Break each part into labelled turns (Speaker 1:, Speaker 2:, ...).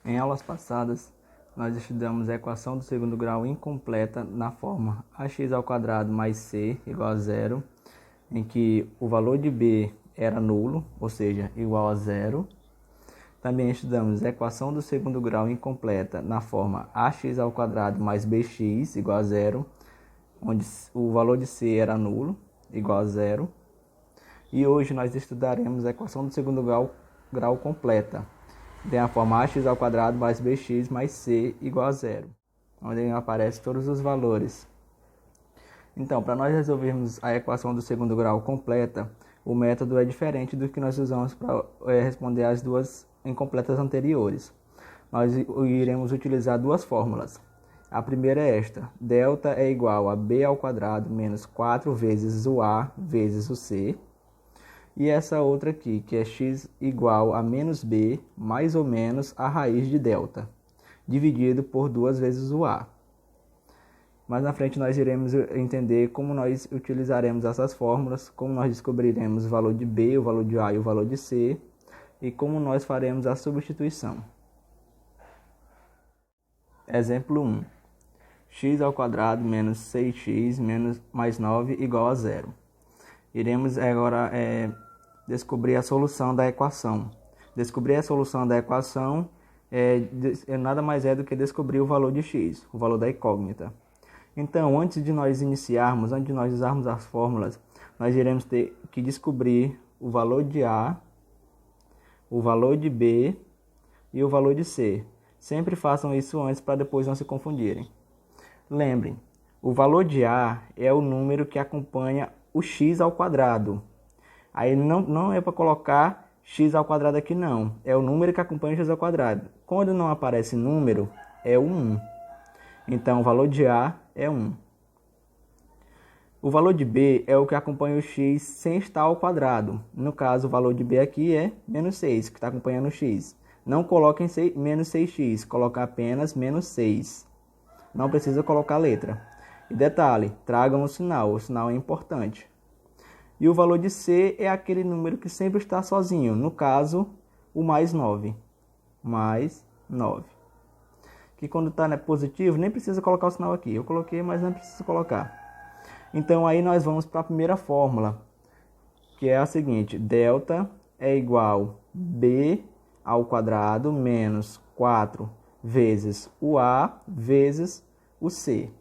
Speaker 1: Em aulas passadas, nós estudamos a equação do segundo grau incompleta na forma ax² mais c igual a zero, em que o valor de b era nulo, ou seja, igual a zero. Também estudamos a equação do segundo grau incompleta na forma ax² mais bx igual a zero, onde o valor de c era nulo, igual a zero. E hoje nós estudaremos a equação do segundo grau completa, tem a forma ax² mais bx mais c igual a zero, onde aparecem todos os valores. Então, para nós resolvermos a equação do segundo grau completa, o método é diferente do que nós usamos para responder as duas incompletas anteriores. Nós iremos utilizar duas fórmulas. A primeira é esta: delta é igual a b² menos 4 vezes o a vezes o c. E essa outra aqui, que é x igual a menos b mais ou menos a raiz de delta, dividido por 2 vezes o a. Mais na frente nós iremos entender como nós utilizaremos essas fórmulas, como nós descobriremos o valor de b, o valor de a e o valor de c, e como nós faremos a substituição. Exemplo 1. x² menos 6x mais 9 igual a zero. Iremos agora descobrir a solução da equação. Descobrir a solução da equação nada mais é do que descobrir o valor de x, o valor da incógnita. Então, antes de nós usarmos as fórmulas, nós iremos ter que descobrir o valor de a, o valor de b e o valor de c. Sempre façam isso antes para depois não se confundirem. Lembrem, o valor de a é o número que acompanha o x². Aí não é para colocar x² aqui não, é o número que acompanha o x². Quando não aparece número, é o 1. Então, o valor de a é 1. O valor de b é o que acompanha o x sem estar ao quadrado. No caso, o valor de b aqui é menos 6, que está acompanhando o x. Não coloquem menos 6x, coloque apenas menos 6. Não precisa colocar a letra. E detalhe, tragam o sinal é importante. E o valor de c é aquele número que sempre está sozinho, no caso, o mais 9. Mais 9. Que quando está positivo, nem precisa colocar o sinal aqui. Eu coloquei, mas não precisa colocar. Então, aí nós vamos para a primeira fórmula, que é a seguinte: delta é igual a b² menos 4 vezes o a vezes o c.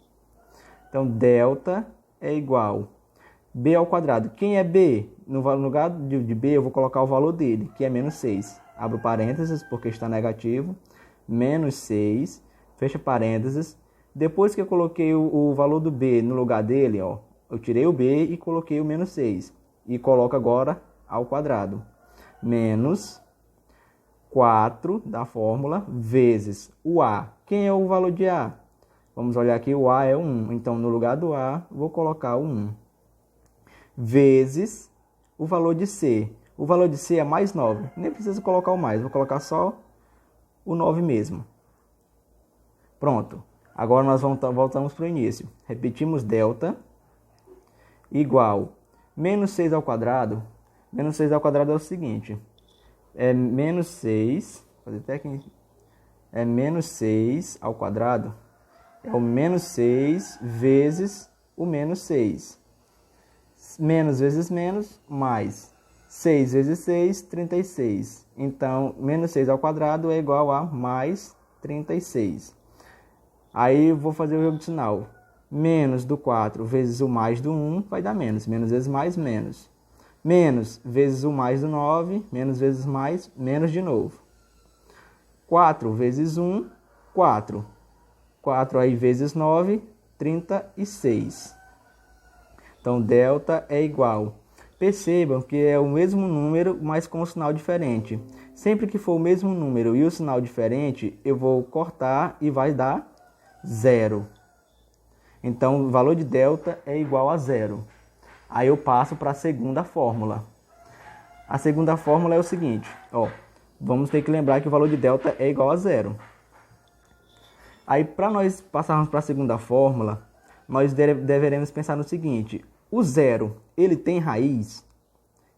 Speaker 1: Então, delta é igual a b². Quem é b? No lugar de b, eu vou colocar o valor dele, que é menos 6. Abro parênteses, porque está negativo. Menos 6, fecha parênteses. Depois que eu coloquei o valor do b no lugar dele, ó, eu tirei o b e coloquei o menos 6. E coloco agora ao quadrado. Menos 4 da fórmula vezes o a. Quem é o valor de a? Vamos olhar aqui, o a é 1. Então, no lugar do a, vou colocar o 1. Vezes o valor de c. O valor de c é mais 9. Nem preciso colocar o mais, vou colocar só o 9 mesmo. Pronto. Agora nós voltamos para o início. Repetimos delta igual menos 6². Menos 6² é o seguinte. É menos 6. Fazer até aqui. É menos 6². É o menos 6 vezes o menos 6. Menos vezes menos, mais 6 vezes 6, 36. Então, menos 6² é igual a mais 36. Aí, vou fazer o jogo de sinal. Menos do 4 vezes o mais do 1 vai dar menos. Menos vezes mais, menos. Menos vezes o mais do 9, menos vezes mais, menos de novo. 4 vezes 1, 4. 4 aí vezes 9, 36. Então, delta é igual. Percebam que é o mesmo número, mas com um sinal diferente. Sempre que for o mesmo número e o sinal diferente, eu vou cortar e vai dar 0. Então, o valor de delta é igual a 0. Aí eu passo para a segunda fórmula. A segunda fórmula é o seguinte. Ó, vamos ter que lembrar que o valor de delta é igual a 0. Aí, para nós passarmos para a segunda fórmula, nós deveremos pensar no seguinte: o 0, ele tem raiz?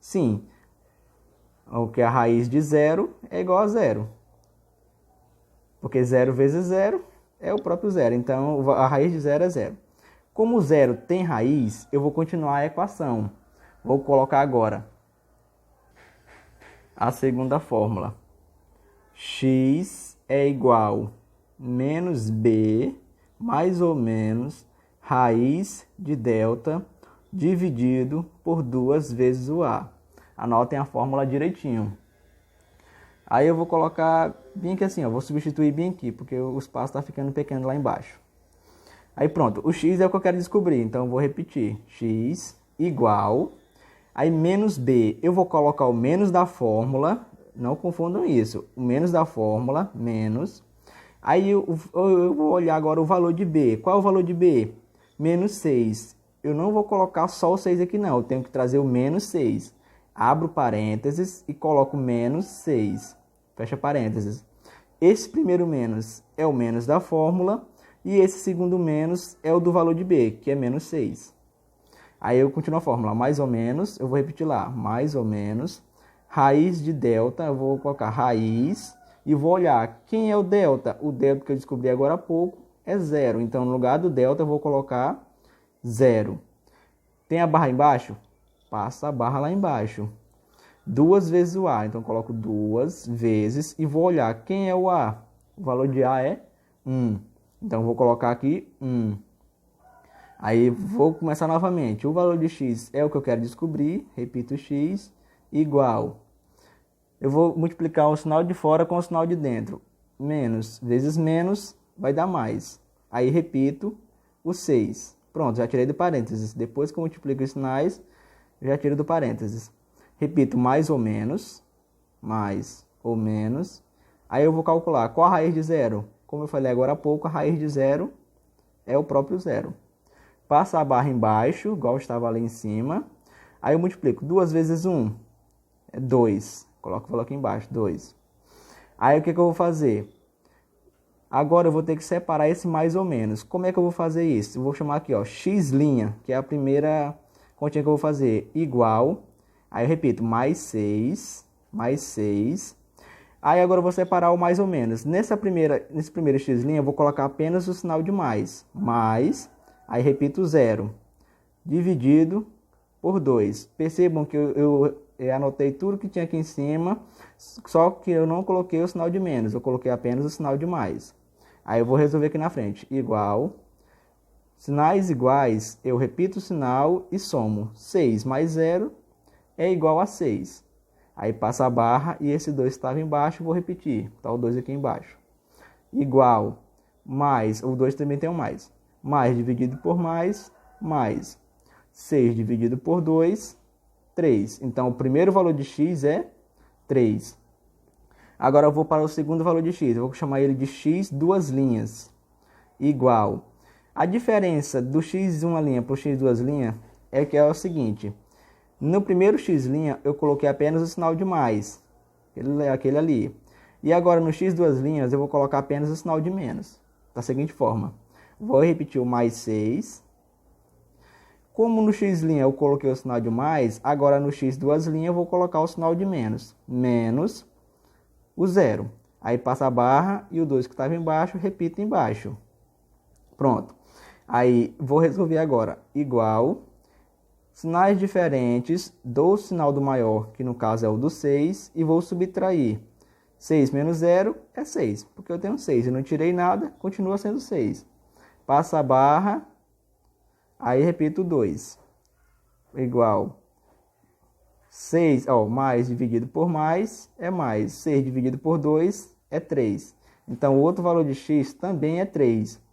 Speaker 1: Sim. O que a raiz de 0 é igual a 0. Porque 0 vezes 0 é o próprio zero. Então, a raiz de 0 é 0. Como o 0 tem raiz, eu vou continuar a equação. Vou colocar agora a segunda fórmula. X é igual menos b mais ou menos raiz de delta dividido por 2 vezes o a. Anotem a fórmula direitinho. Aí eu vou colocar bem aqui assim, ó, vou substituir bem aqui, porque o espaço está ficando pequeno lá embaixo. Aí pronto, o x é o que eu quero descobrir, então eu vou repetir. X igual, aí menos b, eu vou colocar o menos da fórmula, não confundam isso, o menos da fórmula, menos. Aí eu vou olhar agora o valor de b. Qual é o valor de b? Menos 6. Eu não vou colocar só o 6 aqui não, eu tenho que trazer o menos 6. Abro parênteses e coloco menos 6. Fecha parênteses. Esse primeiro menos é o menos da fórmula e esse segundo menos é o do valor de b, que é menos 6. Aí eu continuo a fórmula, mais ou menos, eu vou repetir lá, mais ou menos, raiz de delta, eu vou colocar raiz e vou olhar quem é o delta. O delta que eu descobri agora há pouco é 0, então no lugar do delta eu vou colocar 0. Tem a barra embaixo? Passa a barra lá embaixo. 2 vezes o a, então eu coloco 2 vezes e vou olhar quem é o a. O valor de a é 1. Então eu vou colocar aqui 1. Aí vou começar novamente. O valor de x é o que eu quero descobrir. Repito, x igual. Eu vou multiplicar o sinal de fora com o sinal de dentro. Menos vezes menos vai dar mais. Aí repito o 6. Pronto, já tirei do parênteses. Depois que eu multiplico os sinais, já tiro do parênteses. Repito, mais ou menos. Aí eu vou calcular qual a raiz de 0. Como eu falei agora há pouco, a raiz de 0 é o próprio 0. Passa a barra embaixo, igual estava ali em cima. Aí eu multiplico 2 vezes 1 é 2. Coloco o valor aqui embaixo, 2. Aí o que eu vou fazer? Agora eu vou ter que separar esse mais ou menos. Como é que eu vou fazer isso? Eu vou chamar aqui, ó, x', que é a primeira continha que eu vou fazer, igual. Aí eu repito, mais 6. Aí agora eu vou separar o mais ou menos. Nesse primeiro x', eu vou colocar apenas o sinal de mais. Aí repito 0. Dividido por 2. Percebam que eu anotei tudo que tinha aqui em cima, só que eu não coloquei o sinal de menos. Eu coloquei apenas o sinal de mais. Aí eu vou resolver aqui na frente. Igual. Sinais iguais, eu repito o sinal e somo. 6 mais 0 é igual a 6. Aí passa a barra e esse 2 estava embaixo, vou repetir. Está o 2 aqui embaixo. Igual, mais, o 2 também tem um mais. Mais dividido por mais. 6 dividido por 2, 3. Então, o primeiro valor de x é 3. Agora eu vou para o segundo valor de x. Eu vou chamar ele de x duas linhas. Igual. A diferença do x uma linha para o x duas linhas é que é o seguinte. No primeiro x' eu coloquei apenas o sinal de mais. Aquele ali. E agora no x duas linhas eu vou colocar apenas o sinal de menos. Da seguinte forma. Vou repetir o mais 6. Como no x' eu coloquei o sinal de mais, agora no x duas linhas eu vou colocar o sinal de menos. Menos o 0. Aí passa a barra e o 2 que estava embaixo, repito embaixo. Pronto. Aí vou resolver agora. Igual. Sinais diferentes do sinal do maior, que no caso é o do 6, e vou subtrair. 6 menos 0 é 6, porque eu tenho 6. Eu não tirei nada, continua sendo 6. Passa a barra, aí repito 2. Igual. 6, mais dividido por mais é mais. 6 dividido por 2 é 3. Então, o outro valor de x também é 3.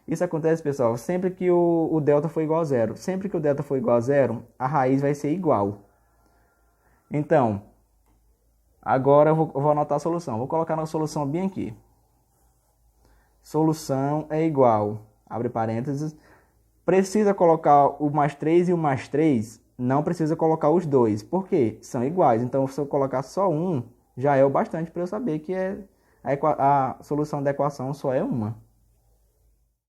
Speaker 1: Isso acontece, pessoal, sempre que o delta for igual a 0. Sempre que o delta for igual a 0, a raiz vai ser igual. Então, agora eu vou anotar a solução. Vou colocar na solução bem aqui. Solução é igual, abre parênteses. Precisa colocar o mais 3 e o mais 3? Não precisa colocar os dois. Por quê? São iguais. Então, se eu colocar só um, já é o bastante para eu saber que a solução da equação só é uma.